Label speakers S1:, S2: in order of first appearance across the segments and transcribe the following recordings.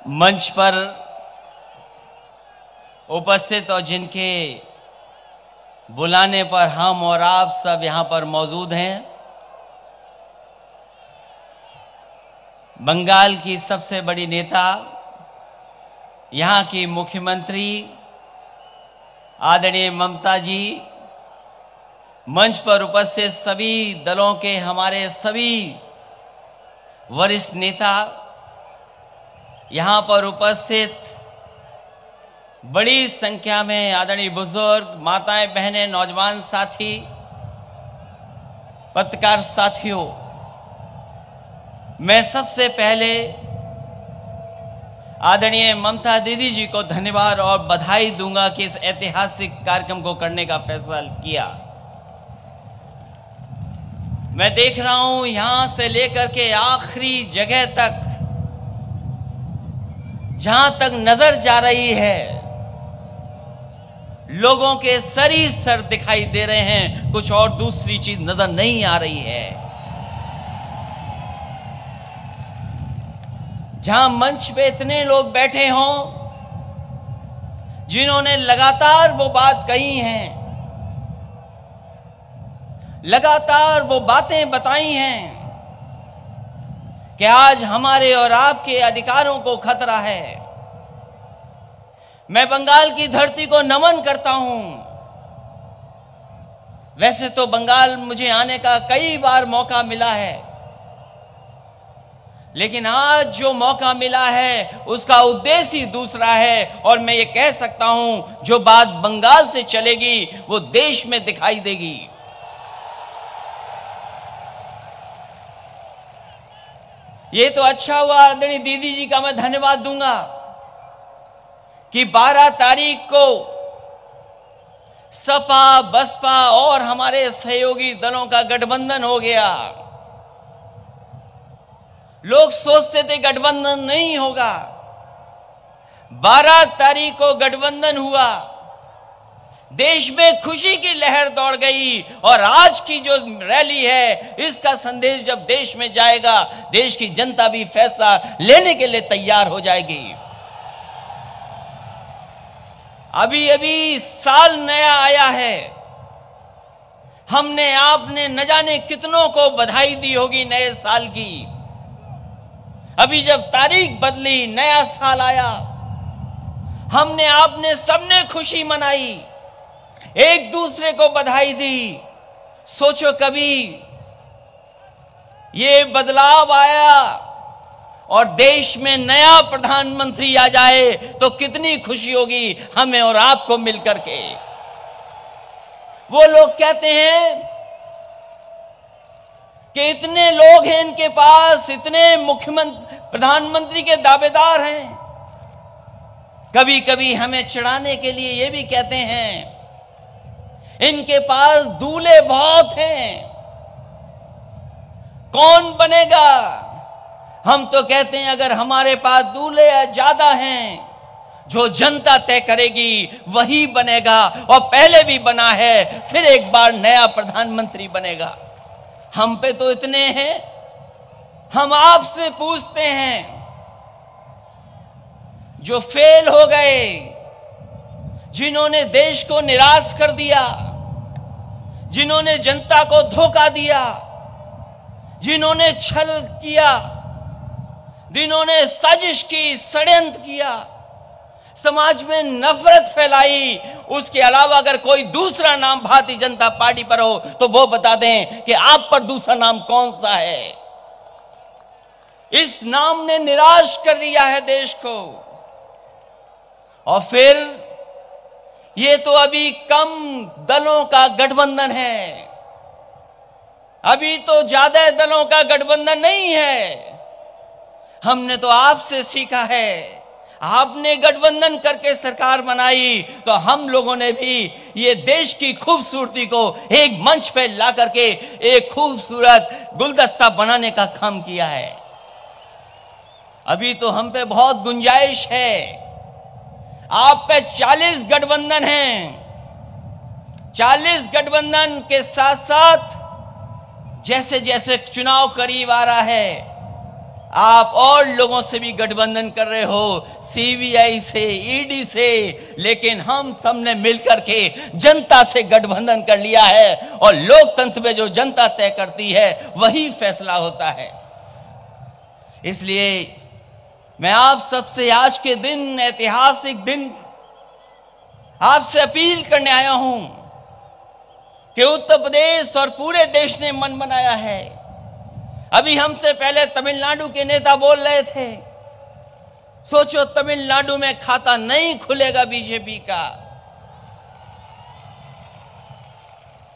S1: मंच पर उपस्थित और जिनके बुलाने पर हम और आप सब यहाँ पर मौजूद हैं, बंगाल की सबसे बड़ी नेता, यहाँ की मुख्यमंत्री आदरणीय ममता जी, मंच पर उपस्थित सभी दलों के हमारे सभी वरिष्ठ नेता, यहाँ पर उपस्थित बड़ी संख्या में आदरणीय बुजुर्ग, माताएं, बहनें, नौजवान साथी, पत्रकार साथियों, मैं सबसे पहले आदरणीय ममता दीदी जी को धन्यवाद और बधाई दूंगा कि इस ऐतिहासिक कार्यक्रम को करने का फैसला किया। मैं देख रहा हूं यहां से लेकर के आखिरी जगह तक, जहां तक नजर जा रही है, लोगों के सर ही सर दिखाई दे रहे हैं, कुछ और दूसरी चीज नजर नहीं आ रही है। जहां मंच पे इतने लोग बैठे हों जिन्होंने लगातार वो बात कही हैं, लगातार वो बातें बताई हैं कि आज हमारे और आपके अधिकारों को खतरा है। मैं बंगाल की धरती को नमन करता हूं। वैसे तो बंगाल मुझे आने का कई बार मौका मिला है, लेकिन आज जो मौका मिला है उसका उद्देश्य ही दूसरा है, और मैं ये कह सकता हूं जो बात बंगाल से चलेगी वो देश में दिखाई देगी। ये तो अच्छा हुआ, आदरणीय दीदी जी का मैं धन्यवाद दूंगा कि 12 तारीख को सपा, बसपा और हमारे सहयोगी दलों का गठबंधन हो गया। लोग सोचते थे गठबंधन नहीं होगा, 12 तारीख को गठबंधन हुआ, देश में खुशी की लहर दौड़ गई, और आज की जो रैली है इसका संदेश जब देश में जाएगा, देश की जनता भी फैसला लेने के लिए तैयार हो जाएगी। अभी अभी साल नया आया है, हमने आपने न जाने कितनों को बधाई दी होगी नए साल की। अभी जब तारीख बदली, नया साल आया, हमने आपने सबने खुशी मनाई, एक दूसरे को बधाई दी। सोचो कभी ये बदलाव आया और देश में नया प्रधानमंत्री आ जाए तो कितनी खुशी होगी हमें और आपको मिलकर के। वो लोग कहते हैं कि इतने लोग हैं इनके पास, इतने मुख्यमंत्री, प्रधानमंत्री के दावेदार हैं। कभी कभी हमें चिढ़ाने के लिए ये भी कहते हैं इनके पास दूल्हे बहुत हैं, कौन बनेगा। हम तो कहते हैं अगर हमारे पास दूल्हे ज्यादा हैं, जो जनता तय करेगी वही बनेगा, और पहले भी बना है, फिर एक बार नया प्रधानमंत्री बनेगा। हम पे तो इतने हैं, हम आपसे पूछते हैं जो फेल हो गए, जिन्होंने देश को निराश कर दिया, जिन्होंने जनता को धोखा दिया, जिन्होंने छल किया, जिन्होंने साजिश की, षड्यंत्र किया, समाज में नफरत फैलाई, उसके अलावा अगर कोई दूसरा नाम भारतीय जनता पार्टी पर हो तो वो बता दें कि आप पर दूसरा नाम कौन सा है। इस नाम ने निराश कर दिया है देश को। और फिर ये तो अभी कम दलों का गठबंधन है, अभी तो ज्यादा दलों का गठबंधन नहीं है। हमने तो आपसे सीखा है, आपने गठबंधन करके सरकार बनाई, तो हम लोगों ने भी ये देश की खूबसूरती को एक मंच पे ला करके एक खूबसूरत गुलदस्ता बनाने का काम किया है। अभी तो हम पे बहुत गुंजाइश है। आप पे 40 गठबंधन हैं, 40 गठबंधन के साथ साथ जैसे जैसे चुनाव करीब आ रहा है, आप और लोगों से भी गठबंधन कर रहे हो, सीबीआई से, ईडी से, लेकिन हम सबने मिलकर के जनता से गठबंधन कर लिया है और लोकतंत्र में जो जनता तय करती है वही फैसला होता है। इसलिए मैं आप सबसे आज के दिन, ऐतिहासिक दिन, आपसे अपील करने आया हूं कि उत्तर प्रदेश और पूरे देश ने मन बनाया है। अभी हमसे पहले तमिलनाडु के नेता बोल रहे थे, सोचो तमिलनाडु में खाता नहीं खुलेगा बीजेपी का,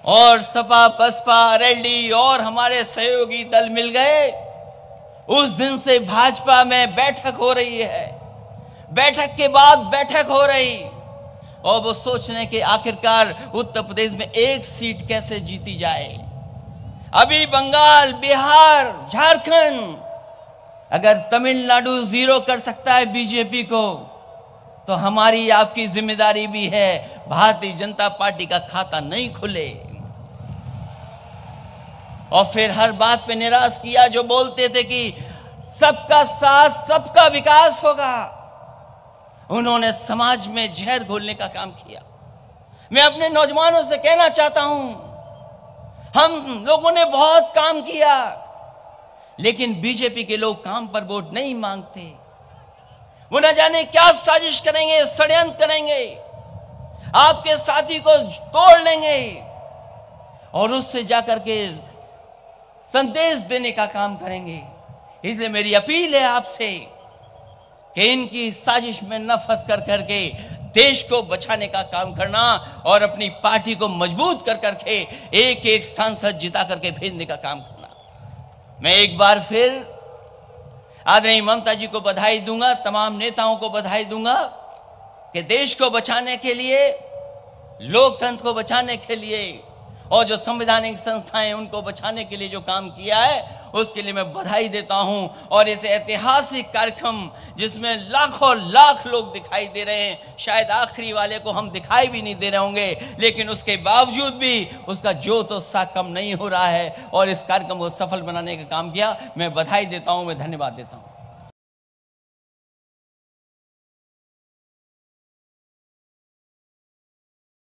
S1: और सपा, बसपा, आरएलडी और हमारे सहयोगी दल मिल गए। उस दिन से भाजपा में बैठक हो रही है, बैठक के बाद बैठक हो रही, और वो सोच रहे हैं कि आखिरकार उत्तर प्रदेश में एक सीट कैसे जीती जाए। अभी बंगाल, बिहार, झारखंड, अगर तमिलनाडु 0 कर सकता है बीजेपी को, तो हमारी आपकी जिम्मेदारी भी है भारतीय जनता पार्टी का खाता नहीं खुले। और फिर हर बात पे निराश किया। जो बोलते थे कि सबका साथ, सबका विकास होगा, उन्होंने समाज में जहर घोलने का काम किया। मैं अपने नौजवानों से कहना चाहता हूं, हम लोगों ने बहुत काम किया, लेकिन बीजेपी के लोग काम पर वोट नहीं मांगते। वो न जाने क्या साजिश करेंगे, षड्यंत्र करेंगे, आपके साथी को तोड़ लेंगे और उससे जाकर के संदेश देने का काम करेंगे। इसलिए मेरी अपील है आपसे कि इनकी साजिश में न फंस कर करके देश को बचाने का काम करना और अपनी पार्टी को मजबूत कर करके एक एक सांसद जिता करके भेजने का काम करना। मैं एक बार फिर आदरणीय ममता जी को बधाई दूंगा, तमाम नेताओं को बधाई दूंगा कि देश को बचाने के लिए, लोकतंत्र को बचाने के लिए और जो संवैधानिक संस्थाएं उनको बचाने के लिए जो काम किया है उसके लिए मैं बधाई देता हूं। और इस ऐतिहासिक कार्यक्रम जिसमें लाखों लाख लोग दिखाई दे रहे हैं, शायद आखिरी वाले को हम दिखाई भी नहीं दे रहे होंगे, लेकिन उसके बावजूद भी उसका जोश और उत्साह कम नहीं हो रहा है और इस कार्यक्रम को सफल बनाने का काम किया। मैं बधाई देता हूं, मैं धन्यवाद देता हूं।